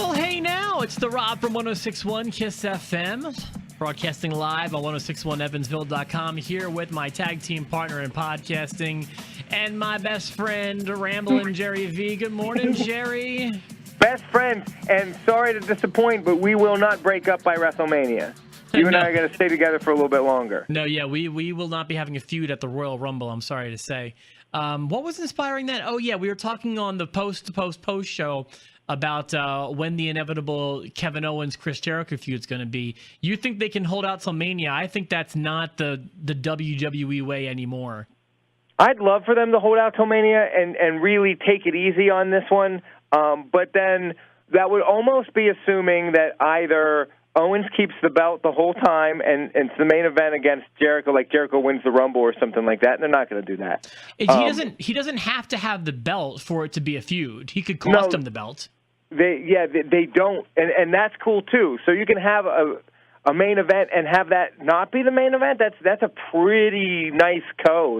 Well, hey now, it's the Rob from 1061 KISS FM, broadcasting live on 1061evansville.com, here with my tag team partner in podcasting and my best friend, Ramblin' Jerry V. Good morning, Jerry. Best friends, and sorry to disappoint, but we will not break up by WrestleMania. You and I are going to stay together for a little bit longer. No, yeah, we will not be having a feud at the Royal Rumble, I'm sorry to say. What was inspiring that? Oh, yeah, we were talking on the post show about when the inevitable Kevin Owens-Chris Jericho feud is going to be. You think they can hold out till Mania? I think that's not the WWE way anymore. I'd love for them to hold out till Mania and really take it easy on this one, but then that would almost be assuming that either Owens keeps the belt the whole time and it's the main event against Jericho, like Jericho wins the Rumble or something like that, and they're not going to do that. He doesn't have to have the belt for it to be a feud. He could cost him the belt. They don't, and that's cool too. So you can have a main event and have that not be the main event. That's a pretty nice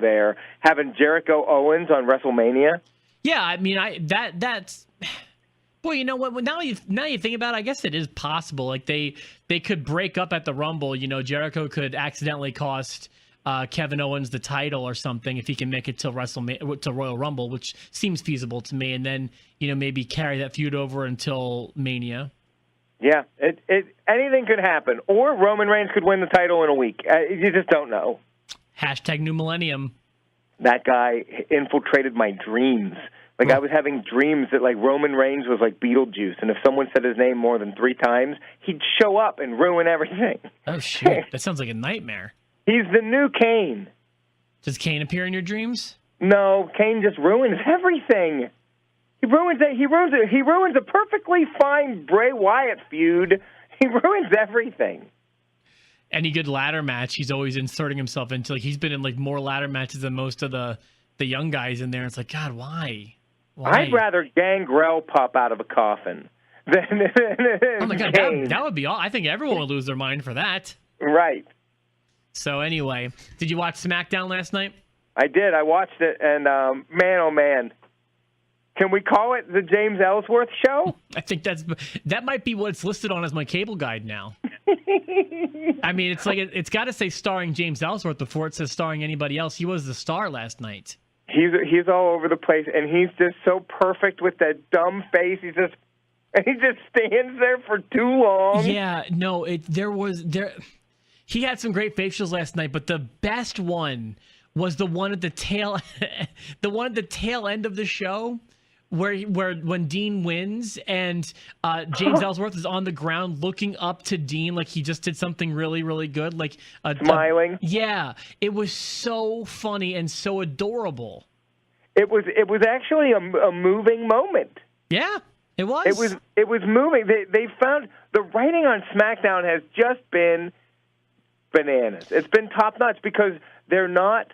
there, having Jericho Owens on WrestleMania. Yeah, I mean, that's. Boy, you know what? Now you think about it, I guess it is possible. Like they could break up at the Rumble. You know, Jericho could accidentally cost Kevin Owens the title or something if he can make it till Royal Rumble, which seems feasible to me. And then maybe carry that feud over until Mania. Yeah, anything could happen, or Roman Reigns could win the title in a week. You just don't know. # New Millennium. That guy infiltrated my dreams. Like, I was having dreams that, like, Roman Reigns was like Beetlejuice, and if someone said his name more than 3 times, he'd show up and ruin everything. Oh, shit. That sounds like a nightmare. He's the new Kane. Does Kane appear in your dreams? No, Kane just ruins everything. He ruins it. He ruins a perfectly fine Bray Wyatt feud. He ruins everything. Any good ladder match, he's always inserting himself into. Like, he's been in, like, more ladder matches than most of the young guys in there. It's like, God, why? I'd rather Gangrel pop out of a coffin than oh my God, that would be all. I think everyone would lose their mind for that. Right. So anyway, did you watch SmackDown last night? I did. I watched it, and man, oh man, can we call it the James Ellsworth show? I think that might be what it's listed on as my cable guide now. I mean, it's like it's got to say starring James Ellsworth before it says starring anybody else. He was the star last night. He's all over the place, and he's just so perfect with that dumb face. He just stands there for too long. Yeah, no, he had some great facials last night, but the best one was the one at the tail end of the show where when Dean wins and James Ellsworth is on the ground looking up to Dean like he just did something really, really good, like smiling. Yeah, it was so funny and so adorable. It was actually a moving moment. Yeah, it was. It was moving. They found the writing on SmackDown has just been bananas. It's been top notch because they're not.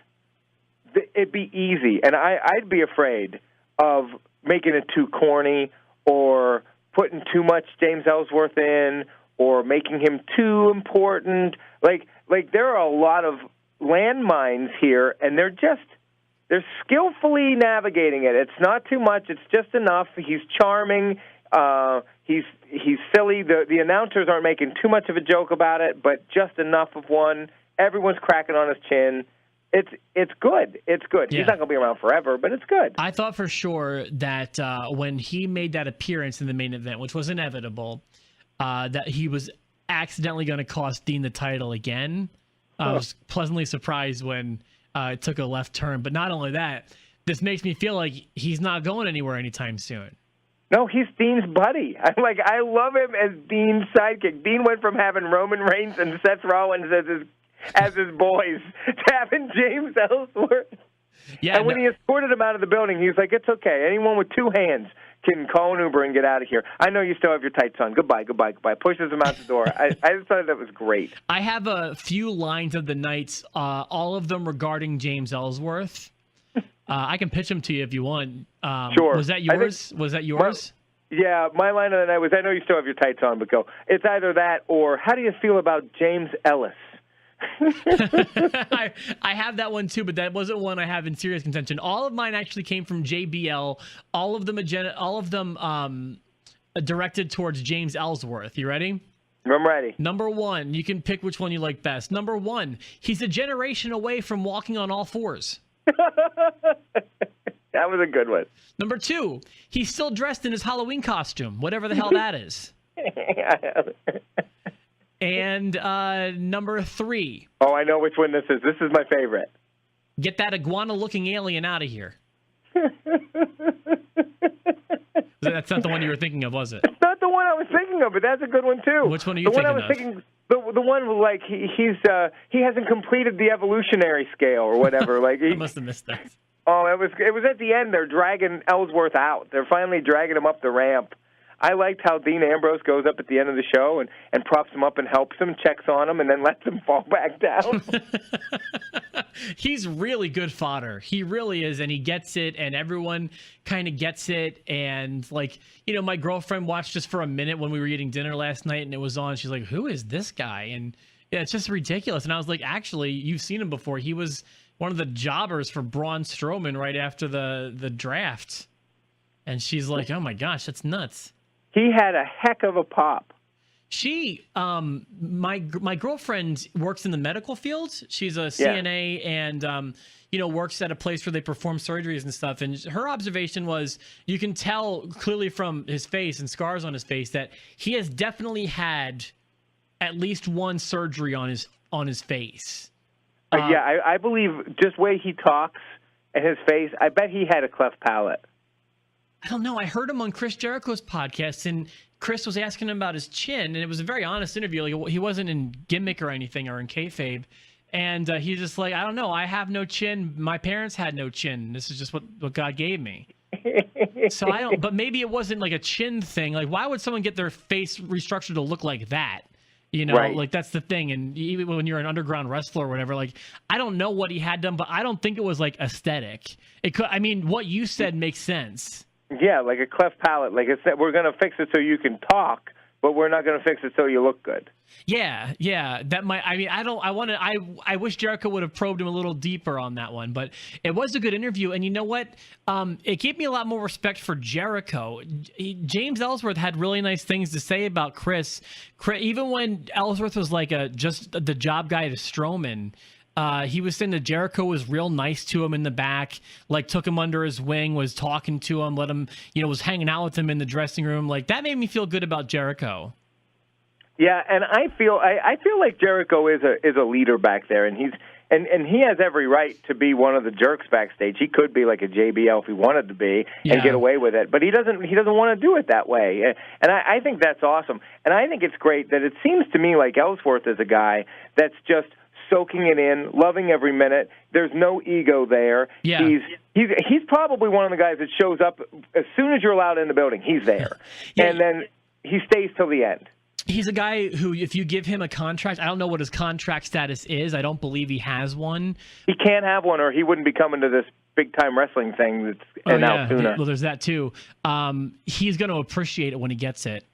It'd be easy, and I'd be afraid of making it too corny or putting too much James Ellsworth in or making him too important. Like there are a lot of landmines here, and they're skillfully navigating it. It's not too much. It's just enough. He's charming. He's silly. The announcers aren't making too much of a joke about it, but just enough of one. Everyone's cracking on his chin. It's good. It's good. Yeah. He's not going to be around forever, but it's good. I thought for sure that when he made that appearance in the main event, which was inevitable, that he was accidentally going to cost Dean the title again. I was pleasantly surprised when it took a left turn. But not only that, this makes me feel like he's not going anywhere anytime soon. No, he's Dean's buddy. I love him as Dean's sidekick. Dean went from having Roman Reigns and Seth Rollins as his boys to having James Ellsworth. Yeah, and when he escorted him out of the building, he was like, "It's okay. Anyone with 2 hands can call an Uber and get out of here. I know you still have your tights on. Goodbye, goodbye, goodbye." Pushes him out the door. I just thought that was great. I have a few lines of the nights, all of them regarding James Ellsworth. I can pitch them to you if you want. Sure. Was that yours? Was that yours? Yeah, my line of the night was, "I know you still have your tights on, but go." It's either that or, "How do you feel about James Ellis?" I have that one too, but that wasn't one I have in serious contention. All of mine actually came from JBL. All of them directed towards James Ellsworth. You ready? I'm ready. Number 1, you can pick which one you like best. Number 1, he's a generation away from walking on all fours. That was a good one. Number 2, he's still dressed in his Halloween costume, whatever the hell that is. And number 3. Oh, I know which one this is. This is my favorite. Get that iguana-looking alien out of here. That's not the one you were thinking of, was it? It's not the one I was thinking of, but that's a good one too. Which one are you thinking of? The one like he hasn't completed the evolutionary scale or whatever. Like I must have missed that. Oh, it was at the end. They're dragging Ellsworth out. They're finally dragging him up the ramp. I liked how Dean Ambrose goes up at the end of the show and props him up and helps him, checks on him, and then lets him fall back down. He's really good fodder. He really is, and he gets it, and everyone kind of gets it. And, like, you know, my girlfriend watched just for a minute when we were eating dinner last night, and it was on. She's like, who is this guy? And, yeah, it's just ridiculous. And I was like, actually, you've seen him before. He was one of the jobbers for Braun Strowman right after the draft. And she's like, oh, my gosh, that's nuts. He had a heck of a pop. She, my girlfriend works in the medical field. She's a CNA and, you know, works at a place where they perform surgeries and stuff. And her observation was you can tell clearly from his face and scars on his face that he has definitely had at least one surgery on his face. I believe just way he talks and his face, I bet he had a cleft palate. I don't know. I heard him on Chris Jericho's podcast, and Chris was asking him about his chin, and it was a very honest interview. Like, he wasn't in gimmick or anything or in kayfabe. And he's just like, I don't know. I have no chin. My parents had no chin. This is just what God gave me. So I don't, but maybe it wasn't like a chin thing. Like, why would someone get their face restructured to look like that? You know, right. Like that's the thing. And even when you're an underground wrestler or whatever, like, I don't know what he had done, but I don't think it was like aesthetic. It could, I mean, what you said makes sense. Yeah, like a cleft palate. Like it's we're going to fix it so you can talk, but we're not going to fix it so you look good. Yeah. That might. I mean, I wish Jericho would have probed him a little deeper on that one, but it was a good interview. And you know what? It gave me a lot more respect for Jericho. James Ellsworth had really nice things to say about Chris. Even when Ellsworth was like just the job guy to Strowman. He was saying that Jericho was real nice to him in the back, like took him under his wing, was talking to him, let him, you know, was hanging out with him in the dressing room. Like that made me feel good about Jericho. Yeah, and I feel like Jericho is a leader back there, and he has every right to be one of the jerks backstage. He could be like a JBL if he wanted to be and get away with it, but he doesn't want to do it that way. And I think that's awesome. And I think it's great that it seems to me like Ellsworth is a guy that's just soaking it in, loving every minute. There's no ego there. Yeah. He's probably one of the guys that shows up as soon as you're allowed in the building. He's there. And then he stays till the end. He's a guy who, if you give him a contract, I don't know what his contract status is. I don't believe he has one. He can't have one, or he wouldn't be coming to this big-time wrestling thing that's in Altoona. Well, there's that, too. He's going to appreciate it when he gets it.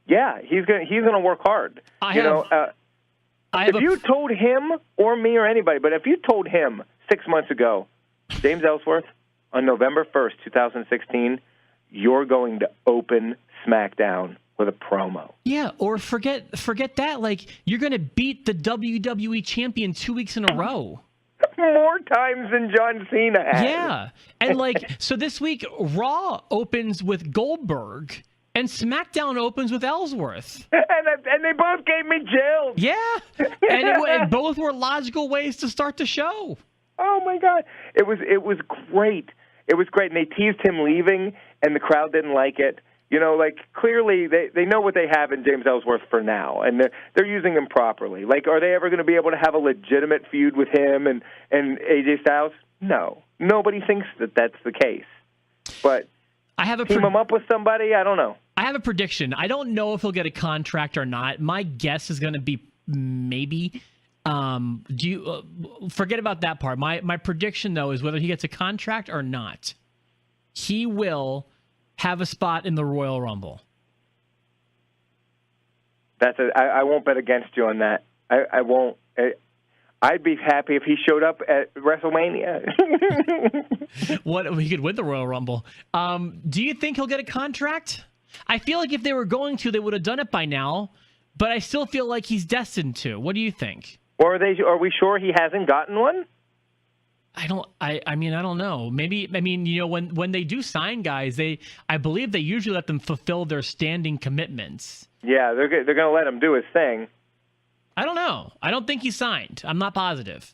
Yeah, he's gonna work hard. If you told him or me or anybody, but if you told him 6 months ago, James Ellsworth, on November 1st, 2016, you're going to open SmackDown with a promo. Yeah, or forget that. Like, you're going to beat the WWE champion 2 weeks in a row. More times than John Cena has. Yeah. And, like, so this week, Raw opens with Goldberg, and SmackDown opens with Ellsworth. And they both gave me chills. Yeah. And both were logical ways to start the show. Oh, my God. It was great. It was great. And they teased him leaving, and the crowd didn't like it. You know, like, clearly they know what they have in James Ellsworth for now, and they're using him properly. Like, are they ever going to be able to have a legitimate feud with him and AJ Styles? No. Nobody thinks that that's the case. But team him up with somebody? I don't know. I have a prediction. I don't know if he'll get a contract or not. My guess is going to be maybe. Forget about that part. My prediction, though, is whether he gets a contract or not, he will have a spot in the Royal Rumble. I won't bet against you on that. I won't. I'd be happy if he showed up at WrestleMania. He could win the Royal Rumble. Do you think he'll get a contract? I feel like if they were going to, they would have done it by now, but I still feel like he's destined to. What do you think? Or are we sure he hasn't gotten one? I don't know. Maybe, when they do sign guys, I believe they usually let them fulfill their standing commitments. Yeah, they're going to let him do his thing. I don't know. I don't think he signed. I'm not positive.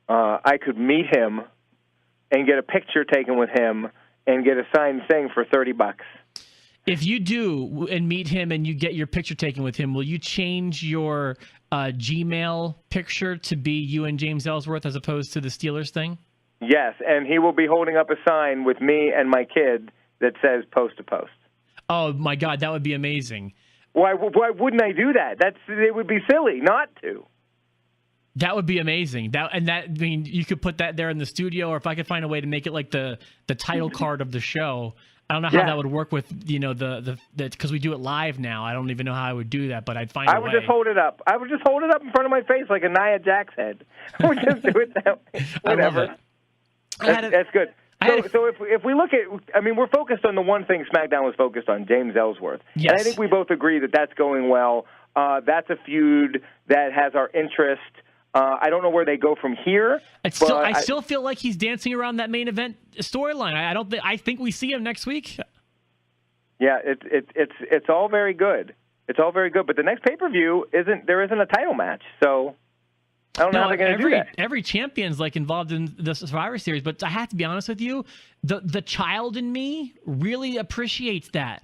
I could meet him and get a picture taken with him and get a signed thing for $30. If you do and meet him and you get your picture taken with him, will you change your Gmail picture to be you and James Ellsworth as opposed to the Steelers thing? Yes, and he will be holding up a sign with me and my kid that says post to post. Oh, my God, that would be amazing. Why wouldn't I do that? It would be silly not to. That would be amazing. You could put that there in the studio, or if I could find a way to make it like the title card of the show. I don't know how that would work with the because we do it live now. I don't even know how I would do that, but I'd find a way. I would just hold it up. I would just hold it up in front of my face like a Nia Jax head. I would just do it that way. Whatever. That's good. So if we look at, we're focused on the one thing SmackDown was focused on, James Ellsworth. Yes. And I think we both agree that that's going well. That's a feud that has our interest. I don't know where they go from here. I still feel like he's dancing around that main event storyline. I think we see him next week. Yeah, it's all very good. It's all very good, but the next pay-per-view isn't a title match, so I don't know how they're going to do that. Every champion's involved in the Survivor Series, but I have to be honest with you, the child in me really appreciates that.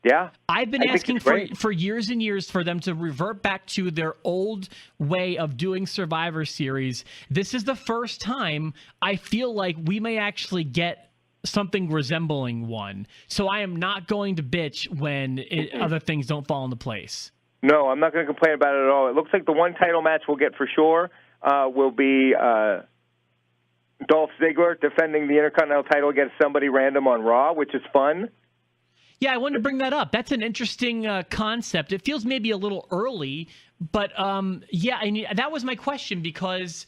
Yeah. I've been asking for years and years for them to revert back to their old way of doing Survivor Series. This is the first time I feel like we may actually get something resembling one. So I am not going to bitch when other things don't fall into place. No, I'm not going to complain about it at all. It looks like the one title match we'll get for sure will be Dolph Ziggler defending the Intercontinental title against somebody random on Raw, which is fun. Yeah, I wanted to bring that up. That's an interesting concept. It feels maybe a little early, but that was my question because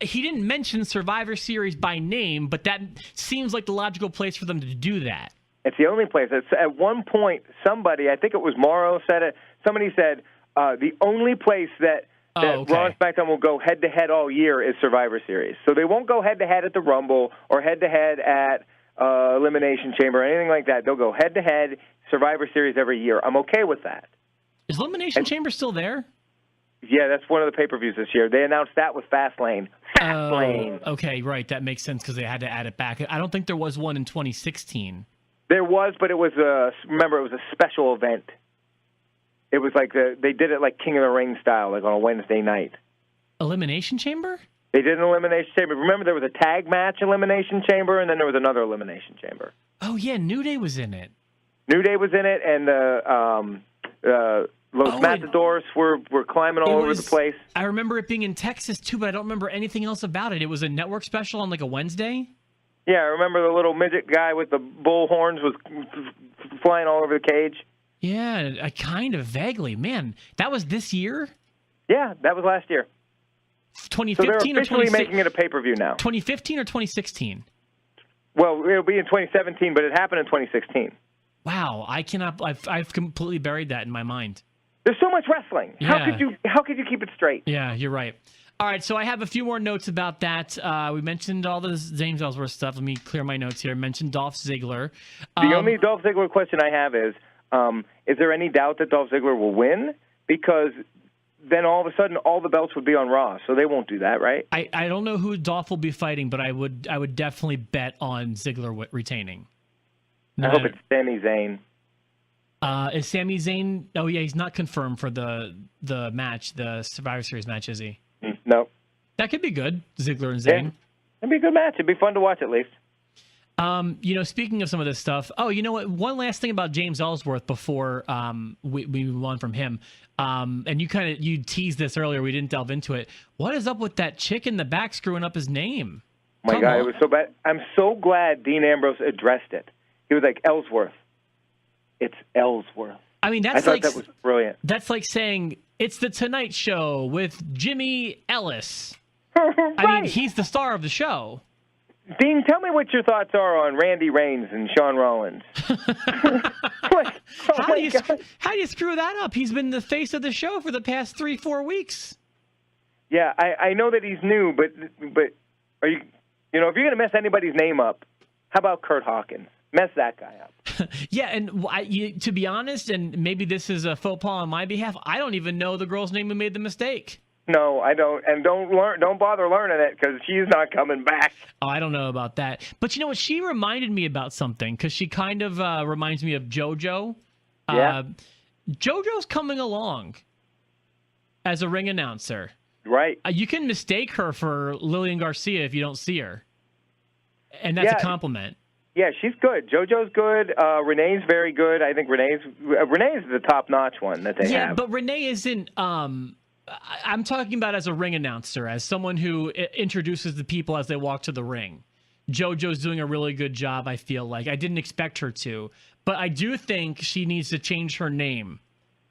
he didn't mention Survivor Series by name, but that seems like the logical place for them to do that. It's the only place. At one point, somebody, I think it was Morrow, said it. Somebody said the only place that Raw and SmackDown will go head-to-head all year is Survivor Series. So they won't go head-to-head at the Rumble or head-to-head at Elimination Chamber or anything like that. They'll go head-to-head Survivor Series every year. I'm okay with that. Is Elimination Chamber still there? Yeah, that's one of the pay-per-views this year. They announced that with Fastlane. Fastlane. Okay, right. That makes sense because they had to add it back. I don't think there was one in 2016. There was, but it was it was a special event. It was like they did it like King of the Ring style, like on a Wednesday night. Elimination Chamber? They did an Elimination Chamber. Remember, there was a tag match Elimination Chamber, and then there was another Elimination Chamber. Oh, yeah, New Day was in it. New Day was in it, and Los Matadors were climbing all over the place. I remember it being in Texas, too, but I don't remember anything else about it. It was a network special on, a Wednesday? Yeah, I remember the little midget guy with the bull horns was flying all over the cage. Yeah, I kind of vaguely. Man, that was this year? Yeah, that was last year. 2015 so they're officially or making it a pay-per-view now. 2015 or 2016? Well, it'll be in 2017, but it happened in 2016. Wow, I cannot. I've completely buried that in my mind. There's so much wrestling. Yeah. How could you keep it straight? Yeah, you're right. All right, so I have a few more notes about that. We mentioned all the James Ellsworth stuff. Let me clear my notes here. I mentioned Dolph Ziggler. The only Dolph Ziggler question I have is there any doubt that Dolph Ziggler will win? Because then all of a sudden all the belts would be on Raw, so they won't do that, right? I don't know who Dolph will be fighting, but I would definitely bet on Ziggler retaining. I hope it's Sami Zayn. Is Sami Zayn? Oh yeah, he's not confirmed for the match, the Survivor Series match, is he? No. That could be good, Ziggler and Zayn. Yeah. It'd be a good match. It'd be fun to watch at least. Speaking of some of this stuff, you know what? One last thing about James Ellsworth before we move on from him. And you teased this earlier. We didn't delve into it. What is up with that chick in the back screwing up his name? My God, it was so bad. I'm so glad Dean Ambrose addressed it. He was like, Ellsworth. It's Ellsworth. I mean, I thought that was brilliant. That's like saying it's the Tonight Show with Jimmy Ellis. Right. I mean, he's the star of the show. Dean, tell me what your thoughts are on Randy Reigns and Sean Rollins. Like, how do you screw that up? He's been the face of the show for the past 3-4 weeks. Yeah, I know that he's new, but are you if you're going to mess anybody's name up, how about Kurt Hawkins? Mess that guy up. Yeah, and to be honest, and maybe this is a faux pas on my behalf, I don't even know the girl's name who made the mistake. No, I don't, and don't bother learning it because she's not coming back. Oh, I don't know about that. But you know what? She reminded me about something because she kind of reminds me of JoJo. Yeah. JoJo's coming along as a ring announcer. Right. You can mistake her for Lillian Garcia if you don't see her, and that's a compliment. Yeah, she's good. JoJo's good. Renee's very good. I think Renee's the top-notch one that they have. Yeah, but Renee isn't. I'm talking about as a ring announcer, as someone who introduces the people as they walk to the ring. JoJo's doing a really good job, I feel like. I didn't expect her to, but I do think she needs to change her name.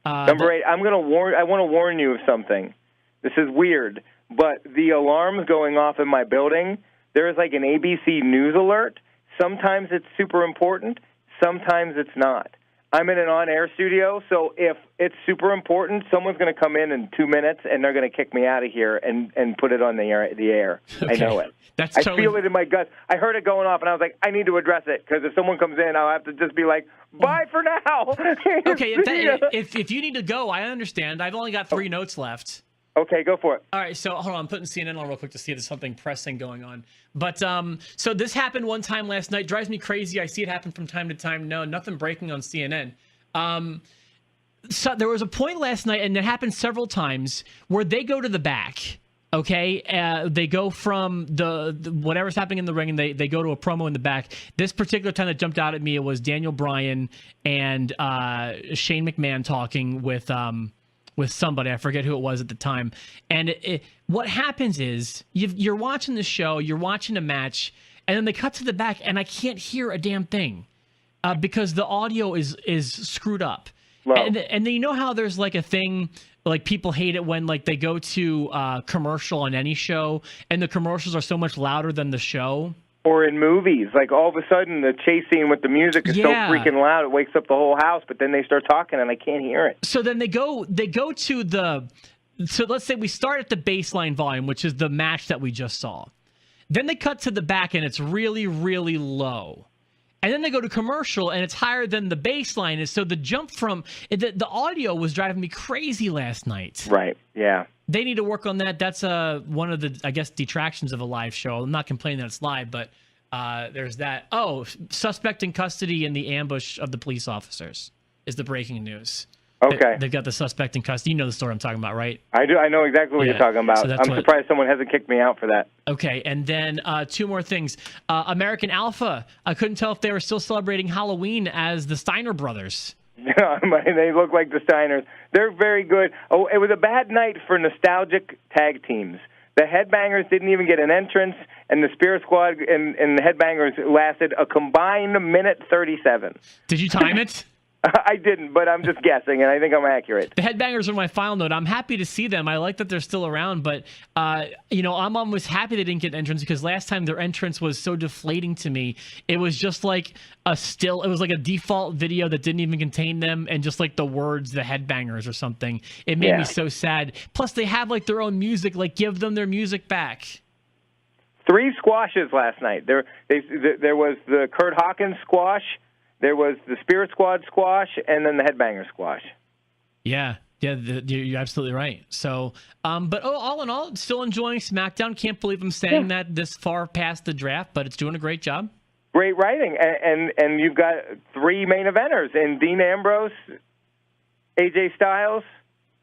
Number 8, I want to warn you of something. This is weird, but the alarms going off in my building, there is like an ABC News alert. Sometimes it's super important, sometimes it's not. I'm in an on-air studio, so if it's super important, someone's going to come in 2 minutes, and they're going to kick me out of here and put it on the air. Okay. I know it. I feel it in my guts. I heard it going off, and I was like, I need to address it, because if someone comes in, I'll have to just be like, bye for now. Okay, if you need to go, I understand. I've only got 3 notes left. Okay, go for it. All right, so hold on. I'm putting CNN on real quick to see if there's something pressing going on. But so this happened one time last night. Drives me crazy. I see it happen from time to time. No, nothing breaking on CNN. So there was a point last night, and it happened several times, where they go to the back. Okay, they go from the whatever's happening in the ring, and they go to a promo in the back. This particular time that jumped out at me, it was Daniel Bryan and Shane McMahon talking with somebody. I forget who it was at the time. And what happens is you're watching the show, you're watching a match, and then they cut to the back, and I can't hear a damn thing because the audio is screwed up. Wow. And then you know how there's like a thing, like people hate it when like they go to commercial on any show, and the commercials are so much louder than the show. Or in movies, like all of a sudden the chase scene with the music is so freaking loud it wakes up the whole house, but then they start talking and I can't hear it. So then they go to so let's say we start at the baseline volume, which is the match that we just saw. Then they cut to the back and it's really, really low. And then they go to commercial and it's higher than the baseline is. So the jump from the audio was driving me crazy last night. Right. Yeah. They need to work on that. That's one of the, I guess, detractions of a live show. I'm not complaining that it's live, but there's that. Oh, suspect in custody in the ambush of the police officers is the breaking news. Okay. They've got the suspect in custody. You know the story I'm talking about, right? I do. I know exactly what you're talking about. So I'm surprised someone hasn't kicked me out for that. Okay, and then 2 more things. American Alpha. I couldn't tell if they were still celebrating Halloween as the Steiner brothers. They look like the Steiners. They're very good. Oh, it was a bad night for nostalgic tag teams. The Headbangers didn't even get an entrance, and the Spirit Squad and the Headbangers lasted a combined minute 37. Did you time it? I didn't, but I'm just guessing, and I think I'm accurate. The Headbangers are my final note. I'm happy to see them. I like that they're still around, but I'm almost happy they didn't get an entrance because last time their entrance was so deflating to me. It was just like it was like a default video that didn't even contain them, and just like the words, the Headbangers or something. It made me so sad. Plus, they have like their own music. Like, give them their music back. 3 squashes last night. There was the Kurt Hawkins squash. There was the Spirit Squad squash, and then the Headbanger squash. Yeah, you're absolutely right. So, but all in all, still enjoying SmackDown. Can't believe I'm saying that this far past the draft, but it's doing a great job. Great writing, and you've got 3 main eventers in Dean Ambrose, AJ Styles,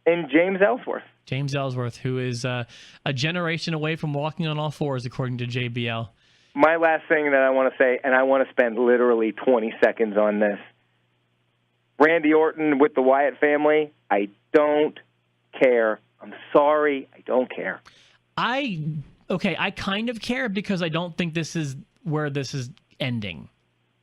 and James Ellsworth. James Ellsworth, who is a generation away from walking on all fours, according to JBL. My last thing that I want to say, and I want to spend literally 20 seconds on this. Randy Orton with the Wyatt family, I don't care. I'm sorry, I don't care. I kind of care because I don't think this is where this is ending.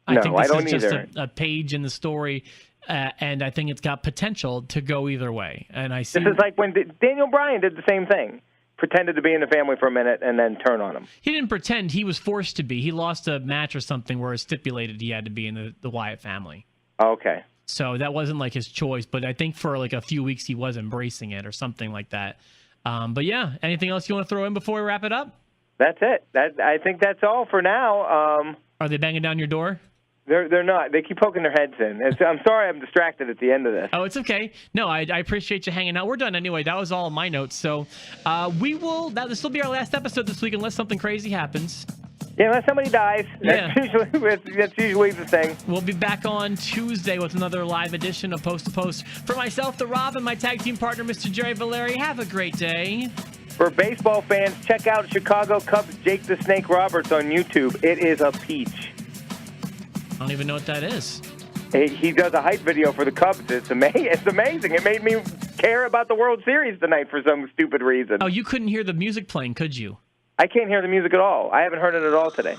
I think this is just a page in the story, and I think it's got potential to go either way. And this is like when Daniel Bryan did the same thing. pretended to be in the family for a minute and then turn on him. He didn't pretend. He was forced to be. He lost a match or something where it stipulated he had to be in the Wyatt family. Okay. So that wasn't like his choice, but I think for like a few weeks he was embracing it or something like that. But yeah, anything else you want to throw in before we wrap it up? That's it. I think that's all for now. Are they banging down your door? They're not. They keep poking their heads in. I'm sorry I'm distracted at the end of this. Oh, it's okay. No, I appreciate you hanging out. We're done anyway. That was all my notes. So this will be our last episode this week unless something crazy happens. Yeah, unless somebody dies. Yeah. That's usually the thing. We'll be back on Tuesday with another live edition of Post to Post. For myself, the Rob, and my tag team partner, Mr. Jerry Valeri, have a great day. For baseball fans, check out Chicago Cubs Jake the Snake Roberts on YouTube. It is a peach. I don't even know what that is. He does a hype video for the Cubs. It's amazing. It made me care about the World Series tonight for some stupid reason. Oh, you couldn't hear the music playing, could you? I can't hear the music at all. I haven't heard it at all today.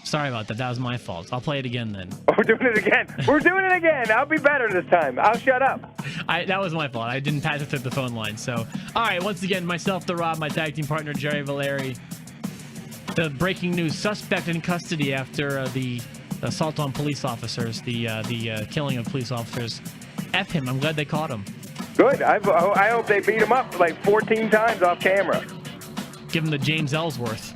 Sorry about that. That was my fault. I'll play it again then. We're doing it again. We're doing it again. I'll be better this time. I'll shut up. That was my fault. I didn't pass it through the phone line. So, all right. Once again, myself, the Rob, my tag team partner, Jerry Valeri. The breaking news: suspect in custody after the assault on police officers, the killing of police officers. F him. I'm glad they caught him. Good. I hope they beat him up like 14 times off camera. Give him the James Ellsworth.